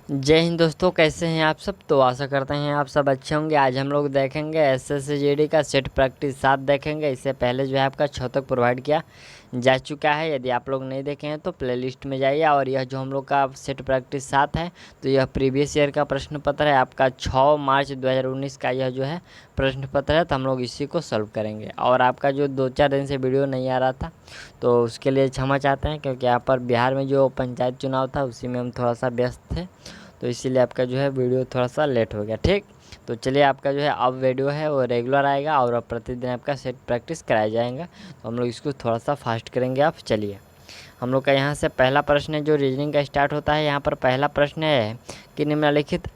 जय हिंद दोस्तों, कैसे हैं आप सब। तो आशा करते हैं आप सब अच्छे होंगे। आज हम लोग देखेंगे एसएससीजीडी का सेट प्रैक्टिस 7 देखेंगे। इससे पहले जो है आपका 6 तक प्रोवाइड किया जा चुका है। यदि आप लोग नहीं देखे हैं तो प्लेलिस्ट में जाइए। और यह जो हम लोग का सेट प्रैक्टिस 7 है तो यह प्रीवियस ईयर का प्रश्न पत्र है आपका 6 मार्च 2019 का यह जो है प्रश्न पत्र है। तो हम लोग इसी को सॉल्व करेंगे। और आपका जो 2-4 दिन से वीडियो नहीं आ रहा था तो उसके लिए क्षमा चाहते हैं, क्योंकि यहाँ पर बिहार में जो पंचायत चुनाव था उसी में हम थोड़ा सा व्यस्त थे, तो इसीलिए आपका जो है वीडियो थोड़ा सा लेट हो गया। ठीक, तो चलिए आपका जो है अब वीडियो है वो रेगुलर आएगा और अब प्रतिदिन आपका सेट प्रैक्टिस कराया जाएगा। तो हम लोग इसको थोड़ा सा फास्ट करेंगे। आप चलिए, हम लोग का यहाँ से पहला प्रश्न है जो रीजनिंग का स्टार्ट होता है। यहाँ पर पहला प्रश्न है कि निम्नलिखित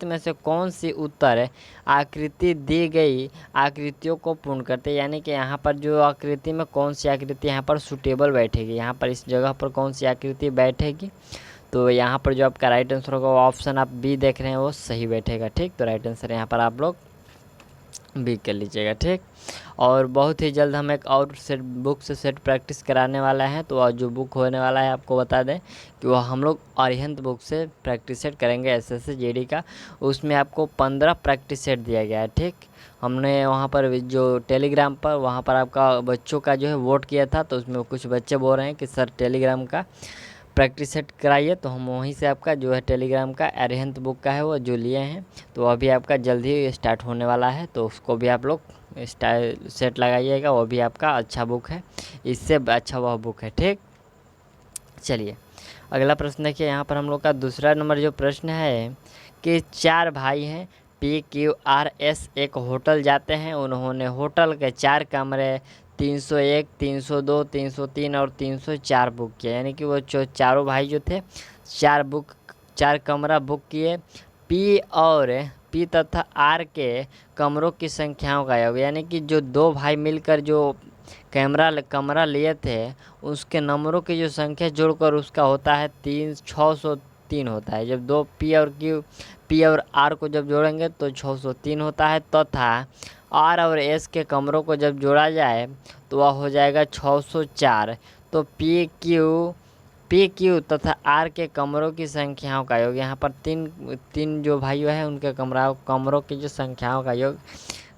में से कौन सी उत्तर आकृति दी गई आकृतियों को पूर्ण करते हैं। यानी कि यहाँ पर जो आकृति में कौन सी आकृति यहाँ पर सूटेबल बैठेगी, यहाँ पर इस जगह पर कौन सी आकृति बैठेगी। तो यहाँ पर जो आपका राइट आंसर होगा वो ऑप्शन आप बी देख रहे हैं वो सही बैठेगा। ठीक, तो राइट आंसर यहाँ पर आप लोग बी कर लीजिएगा। ठीक, और बहुत ही जल्द हम एक और सेट बुक से सेट प्रैक्टिस कराने वाला है। तो जो बुक होने वाला है आपको बता दें कि वो हम लोग अरिहंत बुक से प्रैक्टिस सेट करेंगे एसएससीजीडी का। उसमें आपको 15 प्रैक्टिस सेट दिया गया है। ठीक, हमने वहाँ पर जो टेलीग्राम पर वहाँ पर आपका बच्चों का जो है वोट किया था, तो उसमें कुछ बच्चे बोल रहे हैं कि सर टेलीग्राम का प्रैक्टिस सेट कराइए। तो हम वहीं से आपका जो है टेलीग्राम का अरिहंत बुक का है वो जो लिए हैं, तो अभी आपका जल्द ही स्टार्ट होने वाला है। तो उसको भी आप लोग सेट लगाइएगा, वो भी आपका अच्छा बुक है, इससे अच्छा वह बुक है। ठीक, चलिए अगला प्रश्न देखिए। यहाँ पर हम लोग का दूसरा नंबर जो प्रश्न है कि 4 भाई हैं PQRS एक होटल जाते हैं। उन्होंने होटल के 4 कमरे 301, 302, 303 और 304 बुक किया। यानी कि वो जो चारों भाई जो थे 4 कमरा बुक किए। पी तथा आर के कमरों की संख्याओं का योग, यानी कि जो 2 भाई मिलकर जो कमरा लिए थे उसके नंबरों की जो संख्या जोड़कर उसका होता है 603 होता है। जब 2 पी और आर को जब जोड़ेंगे तो 603 होता है, तथा आर और एस के कमरों को जब जोड़ा जाए तो वह हो जाएगा 604। तो पी क्यू तथा आर के कमरों की संख्याओं का योग, यहाँ पर तीन जो भाइयों हैं उनके कमरों की जो संख्याओं का योग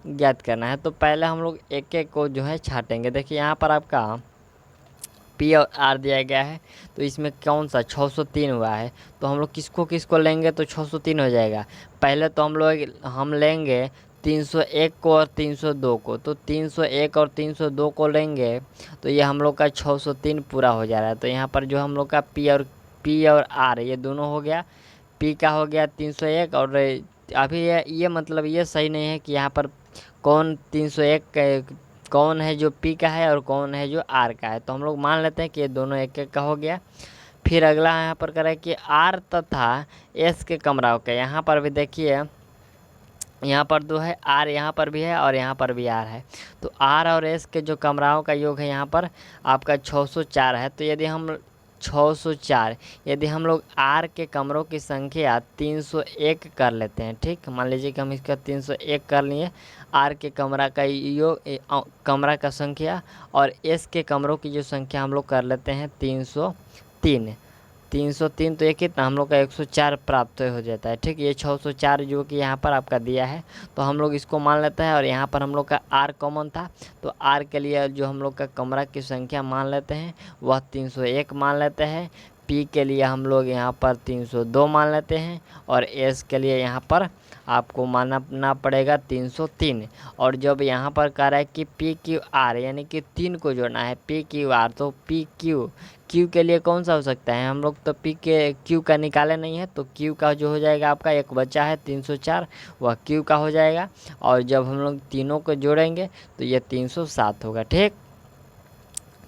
ज्ञात करना है। तो पहले हम लोग एक एक को जो है छाटेंगे। देखिए यहाँ पर आपका पी और आर दिया गया है, तो इसमें कौन सा 603 हुआ है, तो हम लोग किसको किसको लेंगे तो 603 हो जाएगा। पहले तो हम लेंगे 301 को और 302 को, तो 301 और 302 को लेंगे तो ये हम लोग का 603 पूरा हो जा रहा है। तो यहाँ पर जो हम लोग का पी और आर ये दोनों हो गया। पी का हो गया 301, और अभी ये मतलब ये सही नहीं है कि यहाँ पर कौन 301 कौन है जो पी का है और कौन है जो आर का है। तो हम लोग मान लेते हैं कि ये दोनों एक एक का हो गया। फिर अगला यहाँ पर करें कि आर तथा एस के कमराओं के, यहाँ पर भी देखिए यहाँ पर 2 है, आर यहाँ पर भी है और यहाँ पर भी आर है। तो आर और एस के जो कमराओं का योग है यहाँ पर आपका 604 है। तो यदि हम लोग आर के कमरों की संख्या 301 कर लेते हैं। ठीक, मान लीजिए कि हम इसका 301 कर लिए आर के कमरा का कमरा का संख्या, और एस के कमरों की जो संख्या हम लोग कर लेते हैं 303। तो ये कितना हम लोग का 104 प्राप्त हो जाता है। ठीक, ये 604 जो कि यहाँ पर आपका दिया है, तो हम लोग इसको मान लेते हैं। और यहाँ पर हम लोग का आर कॉमन था, तो आर के लिए जो हम लोग का कमरा की संख्या मान लेते हैं वह 301 मान लेते हैं। पी के लिए हम लोग यहाँ पर 302 मान लेते हैं, और एस के लिए यहाँ पर आपको मानना पड़ेगा 303। और जब यहाँ पर कह रहा है कि पी क्यू आर, यानी कि 3 को जोड़ना है पी क्यू आर, तो पी क्यू के लिए कौन सा हो सकता है, हम लोग तो पी के क्यू का निकाले नहीं है, तो क्यू का जो हो जाएगा आपका एक बचा है 304, वह क्यू का हो जाएगा। और जब हम लोग तीनों को जोड़ेंगे तो ये 307 होगा। ठीक,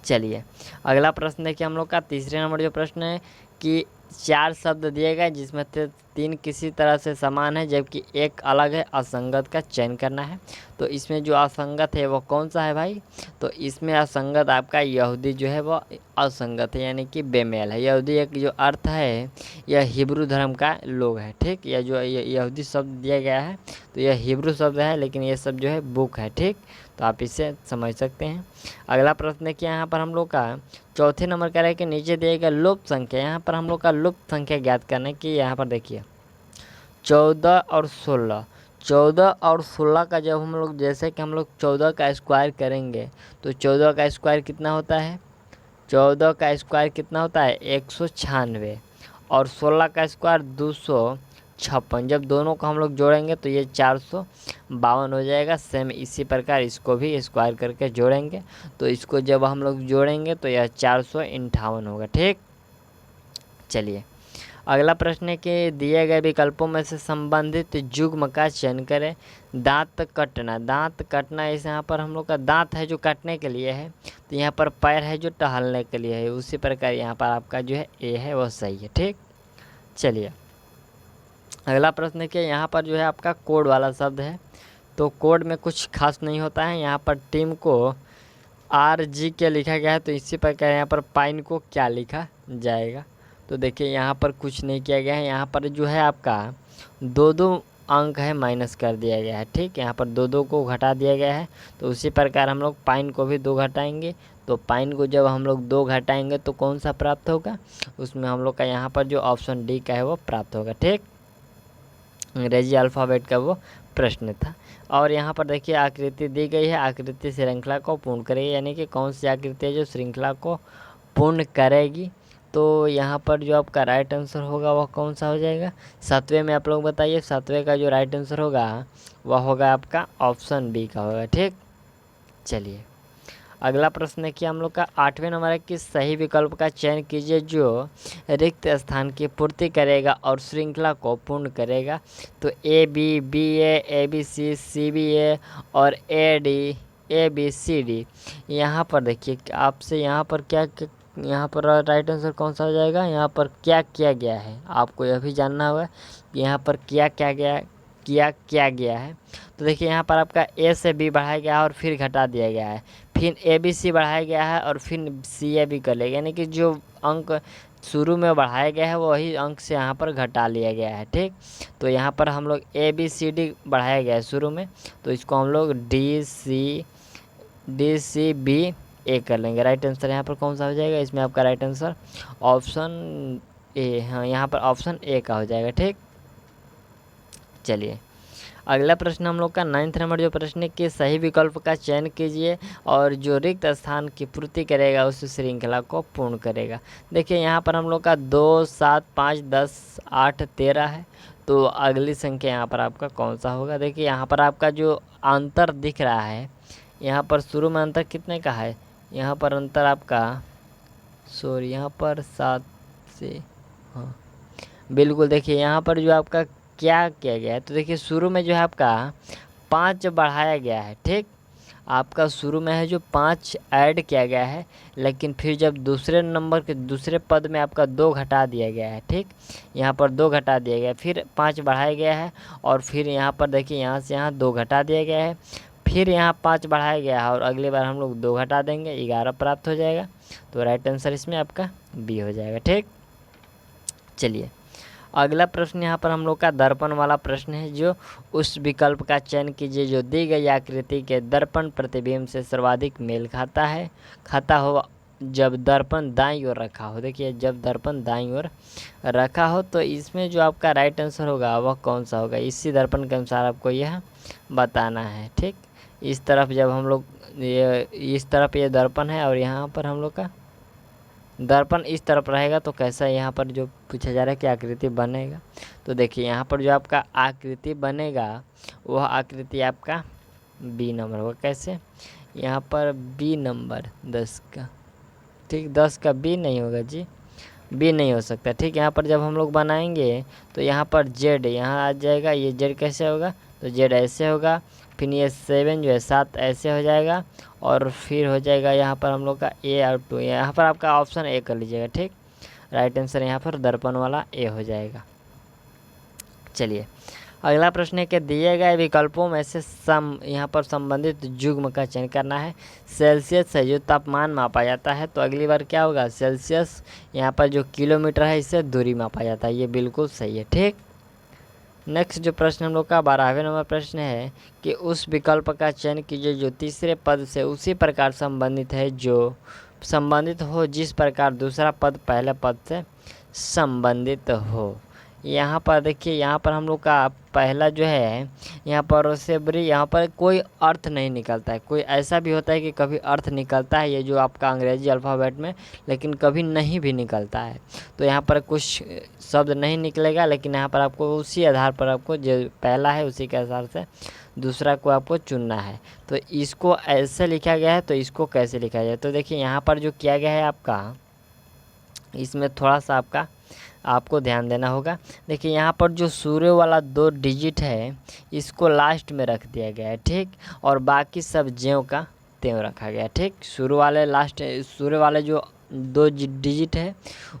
चलिए अगला प्रश्न देखिए। हम लोग का तीसरे नंबर जो प्रश्न है कि 4 शब्द दिए गए जिसमें से 3 किसी तरह से समान है जबकि एक अलग है, असंगत का चयन करना है। तो इसमें जो असंगत है वो कौन सा है भाई, तो इसमें असंगत आपका यहूदी जो है वो असंगत है, यानी कि बेमेल है। यहूदी एक जो अर्थ है यह हिब्रू धर्म का लोग है। ठीक, यह जो यहूदी शब्द दिया गया है तो यह हिब्रू शब्द है, लेकिन ये सब जो है बुक है। ठीक, तो आप इसे समझ सकते हैं। अगला प्रश्न देखिए यहाँ पर हम लोग का चौथे नंबर का है कि नीचे दिए गए लुप्त संख्या, यहाँ पर हम लोग का लुप्त संख्या ज्ञात करने की। यहाँ पर देखिए 14 और 16, 14 और 16 का जब हम लोग, जैसे कि हम लोग 14 का स्क्वायर करेंगे तो 14 का स्क्वायर कितना होता है, 14 का स्क्वायर कितना होता है 196, और 16 का स्क्वायर 256। जब दोनों को हम लोग जोड़ेंगे तो ये 452 हो जाएगा। सेम इसी प्रकार इसको भी स्क्वायर करके जोड़ेंगे तो इसको जब हम लोग जोड़ेंगे तो यह 458 होगा। ठीक, चलिए अगला प्रश्न है कि दिए गए विकल्पों में से संबंधित युग्म का चयन करें। दांत कटना, दांत कटना इस यहाँ पर हम लोग का दांत है जो काटने के लिए है, तो यहाँ पर पैर है जो टहलने के लिए है। उसी प्रकार यहाँ पर आपका जो है ए है वह सही है। ठीक, चलिए अगला प्रश्न है कि यहाँ पर जो है आपका कोड वाला शब्द है, तो कोड में कुछ खास नहीं होता है। यहाँ पर टीम को RG के लिखा गया है, तो इसी प्रकार यहाँ पर पाइन को क्या लिखा जाएगा। तो देखिए यहाँ पर कुछ नहीं किया गया है, यहाँ पर जो है आपका 2-2 अंक है माइनस कर दिया गया है। ठीक, यहाँ पर 2-2 को घटा दिया गया है, तो उसी प्रकार हम लोग पाइन को भी 2 घटाएंगे। तो पाइन को जब हम लोग 2 घटाएंगे तो कौन सा प्राप्त होगा, उसमें हम लोग का यहाँ पर जो ऑप्शन डी का है वो प्राप्त होगा। ठीक, अंग्रेजी अल्फ़ाबेट का वो प्रश्न था। और यहाँ पर देखिए आकृति दी गई है, आकृति श्रृंखला को पूर्ण करेगी, यानी कि कौन सी आकृति है जो श्रृंखला को पूर्ण करेगी। तो यहाँ पर जो आपका राइट आंसर होगा वह कौन सा हो जाएगा, 7वें में आप लोग बताइए। 7वें का जो राइट आंसर होगा वह होगा आपका ऑप्शन बी का होगा। ठीक, चलिए अगला प्रश्न है कि हम लोग का 8वें नंबर है कि सही विकल्प का चयन कीजिए जो रिक्त स्थान की पूर्ति करेगा और श्रृंखला को पूर्ण करेगा। तो AB, BA, ABC, CBA और AD, ABCD। यहाँ पर देखिए आपसे यहाँ पर क्या यहाँ पर राइट आंसर कौन सा हो जाएगा, यहाँ पर क्या किया गया है आपको यह भी जानना होगा कि यहाँ पर क्या क्या गया है। तो देखिए यहाँ पर आपका A से B बढ़ाया गया है और फिर घटा दिया गया है, फिर ABC बढ़ाया गया है और फिर CA कर लिया, यानी कि जो अंक शुरू में बढ़ाया गया है वही अंक से यहाँ पर घटा लिया गया है। ठीक, तो यहाँ पर हम लोग ABCD बढ़ाया गया है शुरू में, तो इसको हम लोग DCBA कर लेंगे। राइट आंसर यहाँ पर कौन सा हो जाएगा, इसमें आपका राइट आंसर ऑप्शन ए, हाँ यहाँ पर ऑप्शन ए का हो जाएगा। ठीक, चलिए अगला प्रश्न हम लोग का 9th नंबर जो प्रश्न है कि सही विकल्प का चयन कीजिए और जो रिक्त स्थान की पूर्ति करेगा उस श्रृंखला को पूर्ण करेगा। देखिए यहाँ पर हम लोग का 2, 7, 5, 10, 8, 13 है, तो अगली संख्या यहाँ पर आपका कौन सा होगा। देखिए यहाँ पर आपका जो अंतर दिख रहा है, यहाँ पर शुरू में अंतर कितने का है, यहाँ पर अंतर आपका यहाँ पर 7 से, हाँ बिल्कुल देखिए यहाँ पर जो आपका क्या किया गया है, तो देखिए शुरू में जो है आपका 5 बढ़ाया गया है। ठीक, आपका शुरू में है जो 5 ऐड किया गया है, लेकिन फिर जब दूसरे नंबर के दूसरे पद में आपका 2 घटा दिया गया है। ठीक, यहाँ पर 2 घटा दिया गया है, फिर 5 बढ़ाया गया है और फिर यहाँ पर देखिए यहाँ से यहाँ 2 घटा दिया गया है, फिर यहाँ 5 बढ़ाया गया है और अगली बार हम लोग 2 घटा देंगे, 11 प्राप्त हो जाएगा। तो राइट आंसर इसमें आपका बी हो जाएगा। ठीक, चलिए अगला प्रश्न यहाँ पर हम लोग का दर्पण वाला प्रश्न है, जो उस विकल्प का चयन कीजिए जो दी गई आकृति के दर्पण प्रतिबिंब से सर्वाधिक मेल खाता हो जब दर्पण दाईं ओर रखा हो। देखिए जब दर्पण दाईं ओर रखा हो तो इसमें जो आपका राइट आंसर होगा वह कौन सा होगा, इसी दर्पण के अनुसार आपको यह बताना है। ठीक, इस तरफ जब हम लोग इस तरफ ये दर्पण है और यहाँ पर हम लोग का दर्पण इस तरफ रहेगा, तो कैसा यहाँ पर जो पूछा जा रहा है कि आकृति बनेगा। तो देखिए यहाँ पर जो आपका आकृति बनेगा वह आकृति आपका बी नंबर होगा। कैसे, यहाँ पर बी नंबर 10 का, ठीक 10 का बी नहीं होगा जी, बी नहीं हो सकता। ठीक, यहाँ पर जब हम लोग बनाएंगे तो यहाँ पर जेड यहाँ आ जाएगा, ये जेड कैसे होगा, तो जेड ऐसे होगा, फिर ये 7 जो है 7 ऐसे हो जाएगा और फिर हो जाएगा यहाँ पर हम लोग का ए और 2, यहाँ पर आपका ऑप्शन ए कर लीजिएगा। ठीक, राइट आंसर यहाँ पर दर्पण वाला ए हो जाएगा। चलिए अगला प्रश्न है कि दिए गए विकल्पों में से यहाँ पर संबंधित युग्म का चयन करना है। सेल्सियस से जो तापमान मापा जाता है, तो अगली बार क्या होगा, सेल्सियस यहाँ पर जो किलोमीटर है इससे दूरी मापा जाता है, ये बिल्कुल सही है। ठीक, नेक्स्ट जो प्रश्न हम लोग का 12वें नंबर प्रश्न है कि उस विकल्प का चयन कीजिए जो तीसरे पद से उसी प्रकार संबंधित है जो संबंधित हो जिस प्रकार दूसरा पद पहले पद से संबंधित हो। यहाँ पर देखिए, यहाँ पर हम लोग का पहला जो है, यहाँ पर सेबरी, यहाँ पर कोई अर्थ नहीं निकलता है। कोई ऐसा भी होता है कि कभी अर्थ निकलता है, ये जो आपका अंग्रेजी अल्फ़ाबेट में, लेकिन कभी नहीं भी निकलता है। तो यहाँ पर कुछ शब्द नहीं निकलेगा, लेकिन यहाँ पर आपको उसी आधार पर आपको जो पहला है उसी के आधार से दूसरा को आपको चुनना है। तो इसको ऐसे लिखा गया है, तो इसको कैसे लिखा जाए? तो देखिए यहाँ पर जो किया गया है आपका, इसमें थोड़ा सा आपको ध्यान देना होगा। देखिए यहाँ पर जो शुरू वाला 2 डिजिट है इसको लास्ट में रख दिया गया है, ठीक, और बाकी सब ज्यों का त्यों रखा गया है, ठीक। शुरू वाले जो 2 डिजिट है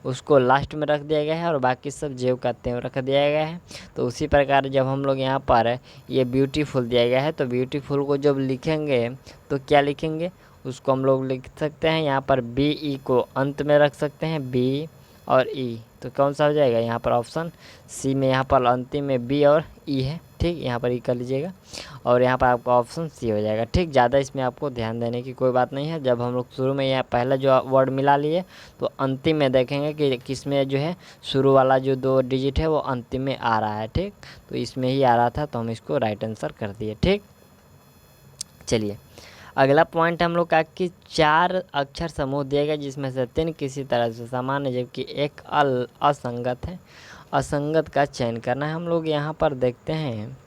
उसको लास्ट में रख दिया गया है और बाकी सब ज्यों का त्यों रख दिया गया है। तो उसी प्रकार जब हम लोग यहाँ पर ये ब्यूटीफुल दिया गया है, तो ब्यूटीफुल को जब लिखेंगे तो क्या लिखेंगे, उसको हम लोग लिख सकते हैं यहाँ पर BE को अंत में रख सकते हैं, B और E। तो कौन सा हो जाएगा यहाँ पर ऑप्शन सी में, यहाँ पर अंतिम में B और E है, ठीक। यहाँ पर E कर लीजिएगा और यहाँ पर आपका ऑप्शन सी हो जाएगा, ठीक। ज़्यादा इसमें आपको ध्यान देने की कोई बात नहीं है। जब हम लोग शुरू में यहाँ पहला जो वर्ड मिला लिए तो अंतिम में देखेंगे कि किसमें जो है शुरू वाला जो 2 डिजिट है वो अंतिम में आ रहा है, ठीक। तो इसमें ही आ रहा था, तो हम इसको राइट आंसर कर दिए, ठीक। चलिए अगला पॉइंट हम लोग का कि 4 अक्षर समूह दिए गए जिसमें से 3 किसी तरह से समान है जबकि एक असंगत है। असंगत का चयन करना है। हम लोग यहाँ पर देखते हैं,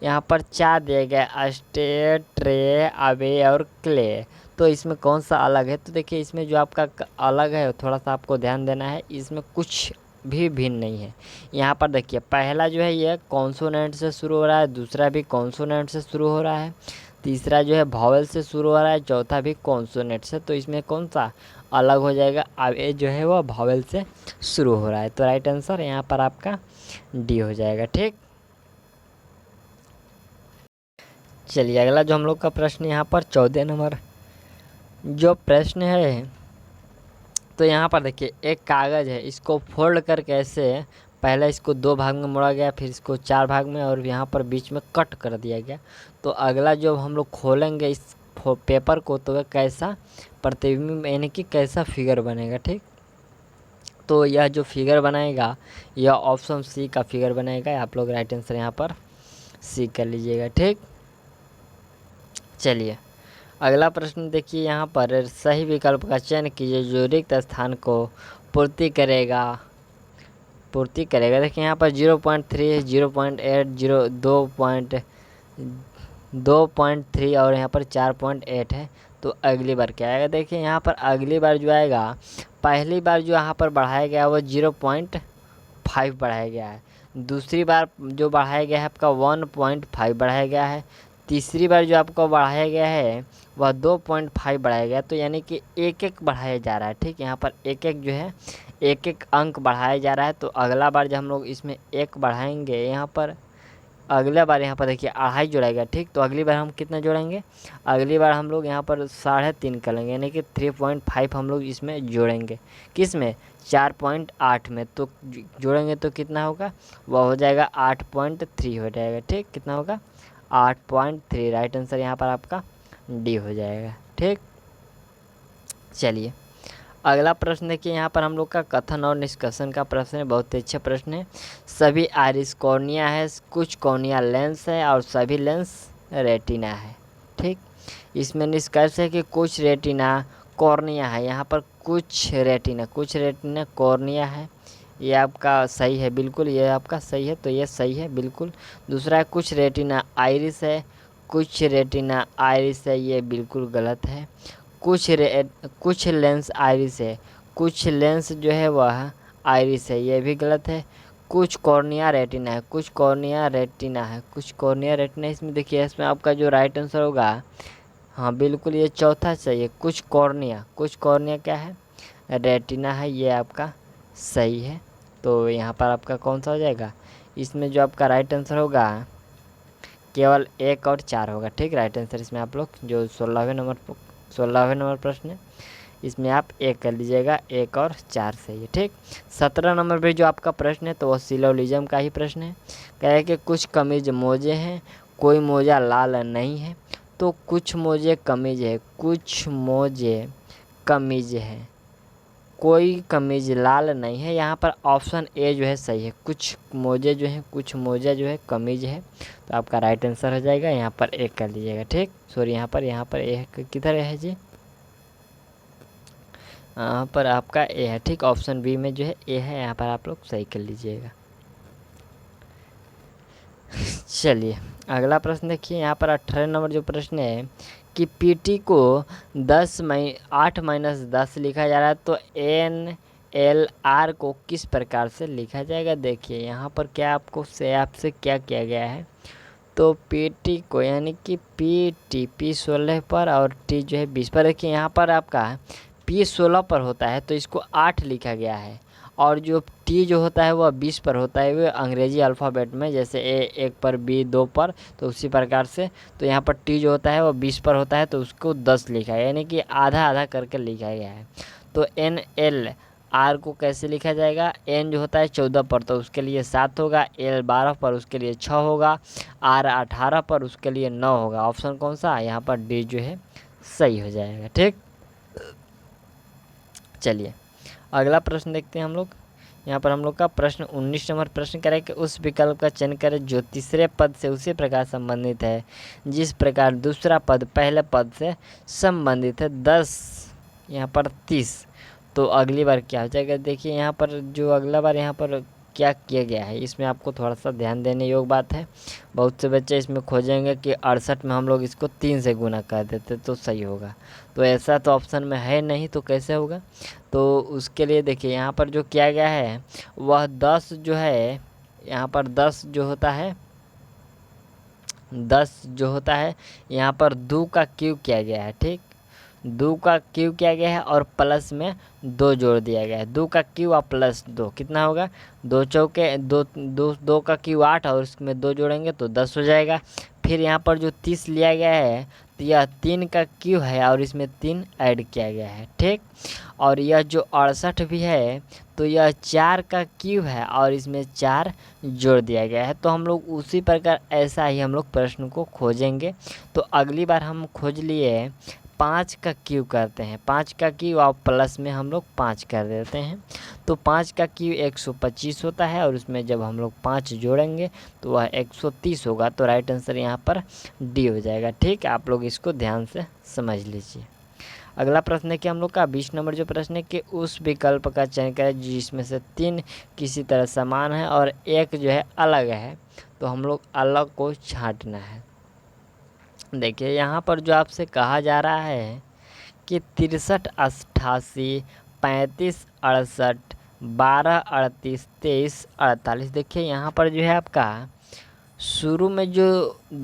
यहाँ पर 4 दिए गए, स्टे, ट्रे, अवे और क्ले। तो इसमें कौन सा अलग है? तो देखिए इसमें जो आपका अलग है थोड़ा सा आपको ध्यान देना है, इसमें कुछ भी भिन्न नहीं है। यहाँ पर देखिए पहला जो है ये कॉन्सोनेंट से शुरू हो रहा है, दूसरा भी कॉन्सोनेंट से शुरू हो रहा है, तीसरा जो है वॉवेल से शुरू हो रहा है, चौथा भी कॉन्सोनेंट से। तो इसमें कौन सा अलग हो जाएगा? अब ये जो है वो वॉवेल से शुरू हो रहा है। तो राइट आंसर यहाँ पर आपका डी हो जाएगा, ठीक। चलिए अगला जो हम लोग का प्रश्न यहाँ पर 14 नंबर जो प्रश्न है, तो यहाँ पर देखिए एक कागज़ है, इसको फोल्ड कर कैसे, पहले इसको 2 भाग में मोड़ा गया, फिर इसको 4 भाग में और यहाँ पर बीच में कट कर दिया गया। तो अगला जो हम लोग खोलेंगे इस पेपर को, तो कैसा प्रतिबिंब यानी कि कैसा फिगर बनेगा, ठीक। तो यह जो फिगर बनाएगा यह ऑप्शन सी का फिगर बनाएगा। आप लोग राइट आंसर यहाँ पर सी कर लीजिएगा, ठीक। चलिए अगला प्रश्न देखिए, यहाँ पर सही विकल्प का चयन कीजिए जो रिक्त स्थान को पूर्ति करेगा। देखिए यहाँ पर 0.3, 0.8, 2.3 और यहाँ पर 4.8 है। तो अगली बार क्या आएगा? देखिए यहाँ पर अगली बार जो आएगा, पहली बार जो यहाँ पर बढ़ाया गया वो 0.5 बढ़ाया गया है, दूसरी बार जो बढ़ाया गया है आपका 1.5 बढ़ाया गया है, तीसरी बार जो आपको बढ़ाया गया है वह 2.5 बढ़ाया गया। तो यानी कि एक एक बढ़ाया जा रहा है, ठीक। यहाँ पर एक एक जो है एक एक अंक बढ़ाया जा रहा है। तो अगला बार जब हम लोग इसमें 1 बढ़ाएंगे, यहाँ पर अगला बार यहाँ पर देखिए 2.5 जोड़ेगा, ठीक। तो अगली बार हम कितना जोड़ेंगे? अगली बार हम लोग यहाँ पर 3.5 करेंगे, यानी कि 3.5 हम लोग इसमें जोड़ेंगे। किस में? 4.8 में। तो जोड़ेंगे तो कितना होगा? वह हो जाएगा 8.3 हो जाएगा, ठीक। कितना होगा? 8.3। राइट आंसर यहाँ पर आपका डी हो जाएगा, ठीक। चलिए अगला प्रश्न देखिए, यहाँ पर हम लोग का कथन और निष्कर्षण का प्रश्न है, बहुत ही अच्छा प्रश्न है। सभी आइरिस कॉर्निया है, कुछ कॉर्निया लेंस है और सभी लेंस रेटिना है, ठीक। इसमें निष्कर्ष है कि कुछ रेटिना कॉर्निया है, यहाँ पर कुछ रेटिना कॉर्निया है, ये आपका सही है, बिल्कुल ये आपका सही है, तो ये सही है बिल्कुल। दूसरा है कुछ रेटिना आइरिस है, कुछ रेटिना आइरिस है, ये बिल्कुल गलत है। कुछ लेंस आइरिस है, कुछ लेंस जो है वह आइरिस है, ये भी गलत है। कुछ कॉर्निया रेटिना है, कुछ कॉर्निया रेटिना है, कुछ कॉर्निया रेटिना। इसमें देखिए इसमें आपका जो राइट आंसर होगा, हाँ बिल्कुल ये चौथा सही है। कुछ कॉर्निया क्या है? रेटिना है, ये आपका सही है। तो यहाँ पर आपका कौन सा हो जाएगा? इसमें जो आपका राइट आंसर होगा केवल 1 और 4 होगा, ठीक। राइट आंसर इसमें आप लोग जो 16वें नंबर प्रश्न है इसमें आप 1 कर लीजिएगा, 1 और 4 सही है, ठीक। 17 नंबर पे जो आपका प्रश्न है तो वह सिलोजिज्म का ही प्रश्न है। कह रहे कि कुछ कमीज मोजे हैं, कोई मोजा लाल नहीं है। तो कुछ मोजे कमीज है, कुछ मोजे कमीज है, कोई कमीज लाल नहीं है। यहाँ पर ऑप्शन ए जो है सही है, कुछ मोजे जो है, कुछ मोजा जो है कमीज है। तो आपका राइट आंसर हो जाएगा, यहाँ पर ए कर लीजिएगा। ठीक, सॉरी यहाँ पर ए किधर है जी, यहाँ पर आपका ए है। ठीक, ऑप्शन बी में जो है ए है, यहाँ पर आप लोग सही कर लीजिएगा। चलिए अगला प्रश्न देखिए, यहाँ पर 18 नंबर जो प्रश्न है कि पीटी को 8 माइनस 10 लिखा जा रहा है, तो एन एल आर को किस प्रकार से लिखा जाएगा। देखिए यहाँ पर क्या आपसे क्या किया गया है, तो पीटी को यानी कि पी 16 पर और टी जो है 20 पर। देखिए यहाँ पर आपका पी 16 पर होता है तो इसको 8 लिखा गया है, और जो टी जो होता है वह 20 पर होता है, वो अंग्रेजी अल्फ़ाबेट में, जैसे ए 1 पर, बी 2 पर, तो उसी प्रकार से। तो यहाँ पर टी जो होता है वह 20 पर होता है तो उसको 10 लिखा है, यानी कि आधा आधा करके लिखा गया है। तो एन एल आर को कैसे लिखा जाएगा, एन जो होता है 14 पर तो उसके लिए 7 होगा, एल 12 पर उसके लिए 6 होगा, आर 18 पर उसके लिए 9 होगा। ऑप्शन कौन सा, यहाँ पर डी जो है सही हो जाएगा। ठीक, चलिए अगला प्रश्न देखते हैं हम लोग। यहाँ पर हम लोग का प्रश्न 19 नंबर प्रश्न करें कि उस विकल्प का चयन करें जो तीसरे पद से उसी प्रकार संबंधित है जिस प्रकार दूसरा पद पहले पद से संबंधित है। 10 यहाँ पर 30, तो अगली बार क्या हो जाएगा। देखिए यहाँ पर जो अगला बार यहाँ पर क्या किया गया है, इसमें आपको थोड़ा सा ध्यान देने योग्य बात है। बहुत से बच्चे इसमें खोजेंगे कि 68 में हम लोग इसको 3 से गुना कर देते तो सही होगा, तो ऐसा तो ऑप्शन में है नहीं, तो कैसे होगा। तो उसके लिए देखिए यहाँ पर जो किया गया है वह 10 जो है, यहाँ पर 10 जो होता है, 10 जो होता है यहाँ पर 2 का क्यूब किया गया है। ठीक, 2 का क्यूब किया गया है और प्लस में 2 जोड़ दिया गया है। 2 का क्यूब और प्लस 2 कितना होगा, 2 चौके 2, 2 का क्यूब 8 और इसमें 2 जोड़ेंगे तो 10 हो जाएगा। फिर यहाँ पर जो 30 लिया गया है तो यह 3 का क्यूब है और इसमें 3 ऐड किया गया है। ठीक, और यह जो 68 भी है तो यह 4 का क्यूब है और इसमें 4 जोड़ दिया गया है। तो हम लोग उसी प्रकार ऐसा ही हम लोग प्रश्न को खोजेंगे। तो अगली बार हम खोज लिए 5 का क्यूब करते हैं, 5 का क्यूब और प्लस में हम लोग 5 कर देते हैं, तो 5 का क्यूब 125 होता है और उसमें जब हम लोग 5 जोड़ेंगे तो वह 130 होगा। तो राइट आंसर यहाँ पर डी हो जाएगा। ठीक, आप लोग इसको ध्यान से समझ लीजिए। अगला प्रश्न है कि हम लोग का 20 नंबर जो प्रश्न है कि उस विकल्प का चयन करें जिसमें से 3 किसी तरह समान है और एक जो है अलग है, तो हम लोग अलग को छांटना है। देखिए यहाँ पर जो आपसे कहा जा रहा है कि 63 88 35 68 12 38 23 48। देखिए यहाँ पर जो है आपका शुरू में जो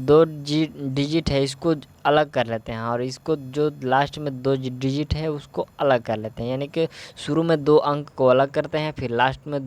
2 डिजिट है इसको अलग कर लेते हैं और इसको जो लास्ट में 2 डिजिट है उसको अलग कर लेते हैं, यानी कि शुरू में 2 अंक को अलग करते हैं, फिर लास्ट में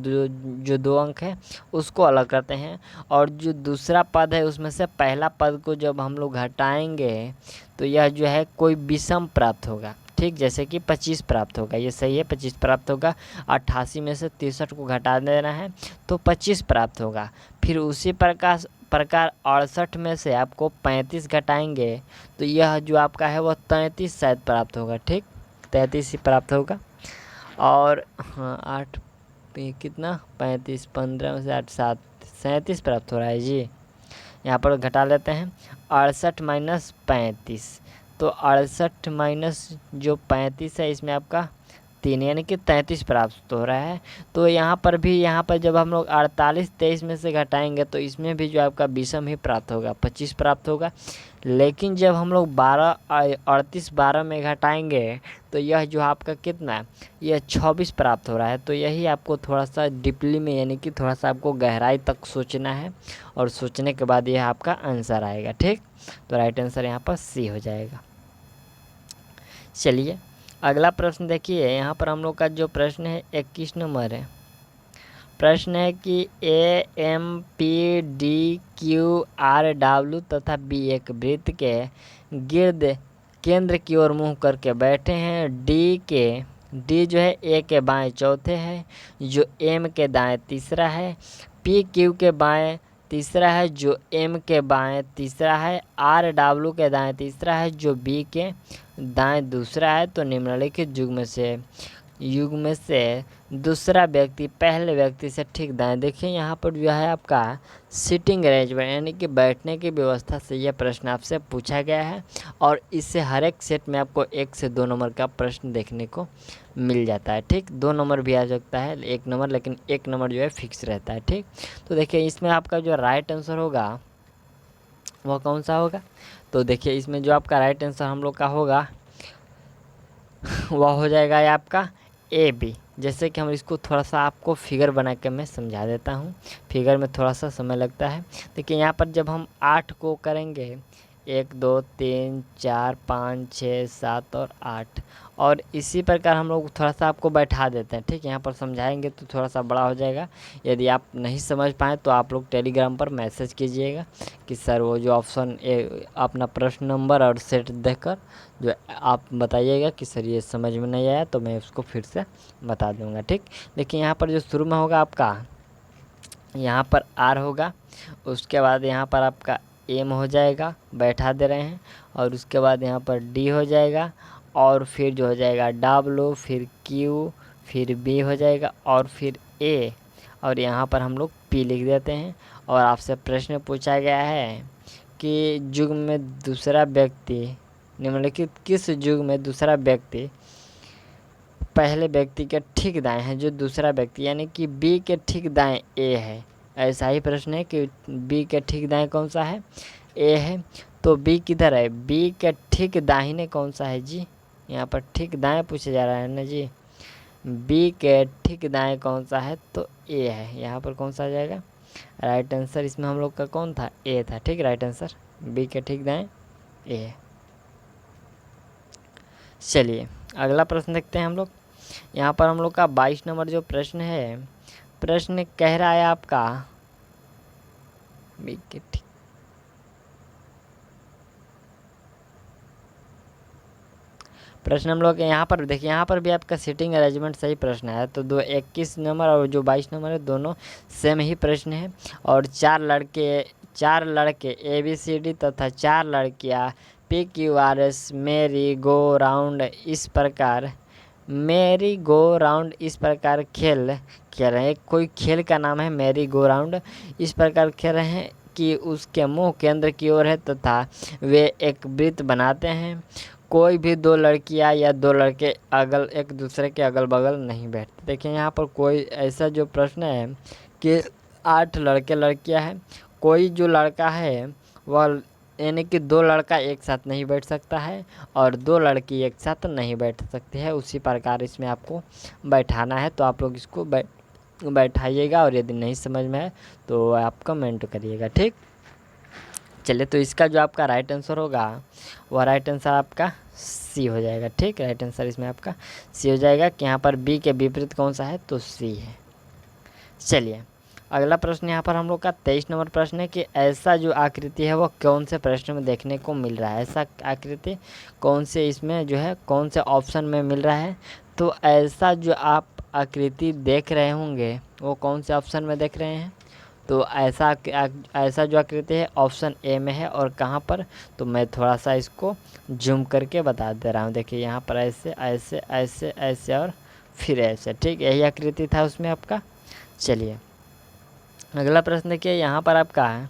जो 2 अंक है उसको अलग करते हैं, और जो दूसरा पद है उसमें से पहला पद को जब हम लोग घटाएंगे तो यह जो है कोई विषम प्राप्त होगा। ठीक, जैसे कि 25 प्राप्त होगा, ये सही है, 25 प्राप्त होगा। 88 में से 63 को घटा देना है तो 25 प्राप्त होगा। फिर उसी प्रकार 68 में से आपको 35 घटाएंगे तो यह जो आपका है वह 33 शायद प्राप्त होगा। ठीक, 33 ही प्राप्त होगा। और हाँ 8 कितना 35, 15 में से 8 7 37 प्राप्त हो रहा है जी। यहाँ पर घटा लेते हैं 68 माइनस 35, तो 68 माइनस जो 35 है इसमें आपका 3 यानी कि 33 प्राप्त हो रहा है। तो यहाँ पर जब हम लोग 48 23 में से घटाएंगे तो इसमें भी जो आपका विषम ही प्राप्त होगा, 25 प्राप्त होगा। लेकिन जब हम लोग 38 12 में घटाएंगे तो यह जो आपका कितना है, यह 26 प्राप्त हो रहा है। तो यही आपको थोड़ा सा डीपली में यानी कि थोड़ा सा आपको गहराई तक सोचना है और सोचने के बाद यह आपका आंसर आएगा। ठीक, तो राइट आंसर यहाँ पर सी हो जाएगा। चलिए अगला प्रश्न देखिए, यहाँ पर हम लोग का जो प्रश्न है 21 नंबर है। प्रश्न है कि A M P D Q R W तथा बी एक वृत्त के गिर्द केंद्र की ओर मुँह करके बैठे हैं। डी जो है ए के बाएं चौथे है, जो एम के दाएं तीसरा है, पी क्यू के बाएं तीसरा है जो M के बाएं, तीसरा है RW के दाएं, तीसरा है जो B के दाएं, दूसरा है तो निम्नलिखित युग्म से दूसरा व्यक्ति पहले व्यक्ति से ठीक दाएं। देखिए यहाँ पर जो है आपका सिटिंग अरेंजमेंट यानी कि बैठने की व्यवस्था से यह प्रश्न आपसे पूछा गया है और इससे हर एक सेट में आपको 1 से 2 नंबर का प्रश्न देखने को मिल जाता है। ठीक, 2 नंबर भी आ सकता है, 1 नंबर, लेकिन 1 नंबर जो है फिक्स रहता है। ठीक, तो देखिए इसमें आपका जो राइट आंसर होगा वह कौन सा होगा? तो देखिए इसमें जो आपका राइट आंसर हम लोग का होगा वह हो जाएगा ये आपका AB। जैसे कि हम इसको थोड़ा सा आपको फिगर बना के मैं समझा देता हूँ, फिगर में थोड़ा सा समय लगता है। देखिए यहाँ पर जब हम 8 को करेंगे 1 2 3 4 5 6 7 और 8, और इसी प्रकार हम लोग थोड़ा सा आपको बैठा देते हैं। ठीक, यहाँ पर समझाएंगे तो थोड़ा सा बड़ा हो जाएगा। यदि आप नहीं समझ पाएँ तो आप लोग टेलीग्राम पर मैसेज कीजिएगा कि सर वो जो ऑप्शन ए अपना प्रश्न नंबर और सेट देखकर जो आप बताइएगा कि सर ये समझ में नहीं आया, तो मैं उसको फिर से बता दूंगा। ठीक, देखिए यहाँ पर जो शुरू में होगा आपका यहाँ पर R होगा, उसके बाद यहाँ पर आपका M हो जाएगा, बैठा दे रहे हैं, और उसके बाद यहाँ पर D हो जाएगा, और फिर जो हो जाएगा W, फिर Q, फिर B हो जाएगा, और फिर A, और यहाँ पर हम लोग P लिख देते हैं। और आपसे प्रश्न पूछा गया है कि युग्म में दूसरा व्यक्ति निम्नलिखित किस युग्म में दूसरा व्यक्ति पहले व्यक्ति के ठीक दाएं है, जो दूसरा व्यक्ति यानी कि B के ठीक दाएं A है। ऐसा ही प्रश्न है कि B के ठीक दाएं कौन सा है? A है। तो B किधर है? B के ठीक दाहिने कौन सा है जी? यहाँ पर ठीक दाएं पूछा जा रहा है ना जी। B के ठीक दाएं कौन सा है? तो A है। यहाँ पर कौन सा आ जाएगा? राइट आंसर इसमें हम लोग का कौन था? A था। ठीक, राइट आंसर B के ठीक दाएं A है। चलिए अगला प्रश्न देखते हैं हम लोग। यहाँ पर हम लोग का 22 नंबर जो प्रश्न है, प्रश्न कह रहा है आपका प्रश्न हम लोग यहाँ पर देखिए, यहाँ पर भी आपका सीटिंग अरेंजमेंट सही प्रश्न है। तो 21 नंबर और जो 22 नंबर है दोनों सेम ही प्रश्न है। और 4 लड़के ABCD तथा 4 लड़कियाँ PQRS मेरी गो राउंड इस प्रकार खेल रहे हैं। कोई खेल का नाम है मेरी गो राउंड, इस प्रकार खेल रहे हैं कि उसके मुंह केंद्र की ओर है तथा वे एक वृत्त बनाते हैं। कोई भी 2 लड़कियां या 2 लड़के एक दूसरे के अगल बगल नहीं बैठते। देखिए यहाँ पर कोई ऐसा जो प्रश्न है कि 8 लड़के लड़कियां हैं, कोई जो लड़का है वह यानी कि 2 लड़का एक साथ नहीं बैठ सकता है और 2 लड़की एक साथ नहीं बैठ सकती है। उसी प्रकार इसमें आपको बैठाना है, तो आप लोग इसको बैठाइएगा, और यदि नहीं समझ में आए तो आप कमेंट करिएगा। ठीक, चलिए तो इसका जो आपका राइट आंसर होगा वह राइट आंसर आपका C हो जाएगा। ठीक, राइट आंसर इसमें आपका C हो जाएगा कि यहाँ पर B के विपरीत कौन सा है? तो C है। चलिए अगला प्रश्न यहाँ पर हम लोग का 23 नंबर प्रश्न है कि ऐसा जो आकृति है वो कौन से प्रश्न में देखने को मिल रहा है? ऐसा आकृति कौन से इसमें जो है कौन से ऑप्शन में मिल रहा है? तो ऐसा जो आप आकृति देख रहे होंगे वो कौन से ऑप्शन में देख रहे हैं? तो ऐसा जो आकृति है ऑप्शन A में है। और कहाँ पर? तो मैं थोड़ा सा इसको जूम करके बता दे रहा हूँ। देखिए यहाँ पर ऐसे ऐसे ऐसे ऐसे और फिर ऐसे। ठीक, यही आकृति था उसमें आपका। चलिए अगला प्रश्न देखिए, यहाँ पर आपका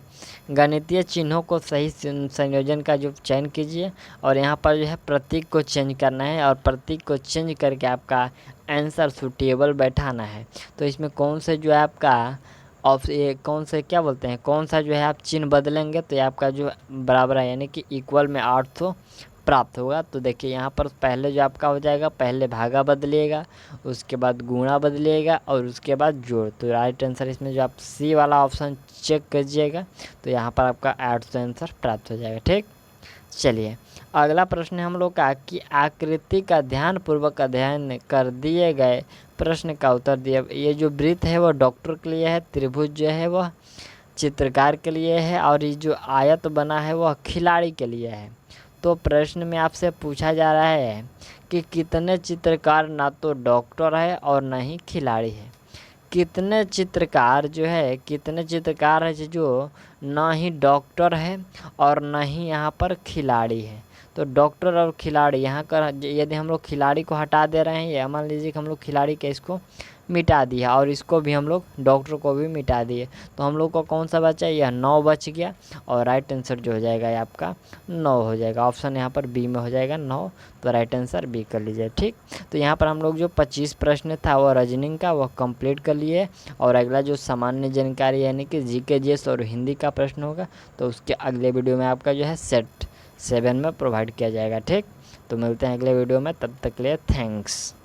गणितीय चिन्हों को सही संयोजन का जो चयन कीजिए, और यहाँ पर जो है प्रतीक को चेंज करना है और प्रतीक को चेंज करके आपका आंसर सुटेबल बैठाना है। तो इसमें कौन से जो है आपका कौन से क्या बोलते हैं, कौन सा जो है आप चिन्ह बदलेंगे तो ये आपका जो बराबर है यानी कि इक्वल में 800 प्राप्त होगा। तो देखिए यहाँ पर पहले जो आपका हो जाएगा, पहले भागा बदलिएगा, उसके बाद गुणा बदलिएगा और उसके बाद जोड़। तो राइट आंसर इसमें जो आप C वाला ऑप्शन चेक कीजिएगा तो यहाँ पर आपका 800 आंसर प्राप्त हो जाएगा। ठीक, चलिए अगला प्रश्न हम लोग का कि आकृति का ध्यानपूर्वक अध्ययन कर दिए गए प्रश्न का उत्तर दिए। ये जो वृत्त है वो डॉक्टर के लिए है, त्रिभुज जो है वह चित्रकार के लिए है, और ये जो आयत बना है वह खिलाड़ी के लिए है। तो प्रश्न में आपसे पूछा जा रहा है कि कितने चित्रकार ना तो डॉक्टर है और ना ही खिलाड़ी है। कितने चित्रकार है जो ना ही डॉक्टर है और ना ही यहाँ पर खिलाड़ी है। तो डॉक्टर और खिलाड़ी यहाँ कर, यदि हम लोग खिलाड़ी को हटा दे रहे हैं, या मान लीजिए कि हम लोग खिलाड़ी के इसको मिटा दिया और इसको भी हम लोग डॉक्टर को भी मिटा दिए, तो हम लोग को कौन सा बचा? यह 9 बच गया। और राइट आंसर जो हो जाएगा ये आपका 9 हो जाएगा। ऑप्शन यहाँ पर बी में हो जाएगा 9, तो राइट आंसर बी कर लीजिए। ठीक, तो यहाँ पर हम लोग जो 25 प्रश्न था वो रीजनिंग का वह कंप्लीट कर लिए। और अगला जो सामान्य जानकारी यानी कि जीके जीएस और हिंदी का प्रश्न होगा, तो उसके अगले वीडियो में आपका जो है सेट 7 में प्रोवाइड किया जाएगा। ठीक, तो मिलते हैं अगले वीडियो में, तब तक के लिए थैंक्स।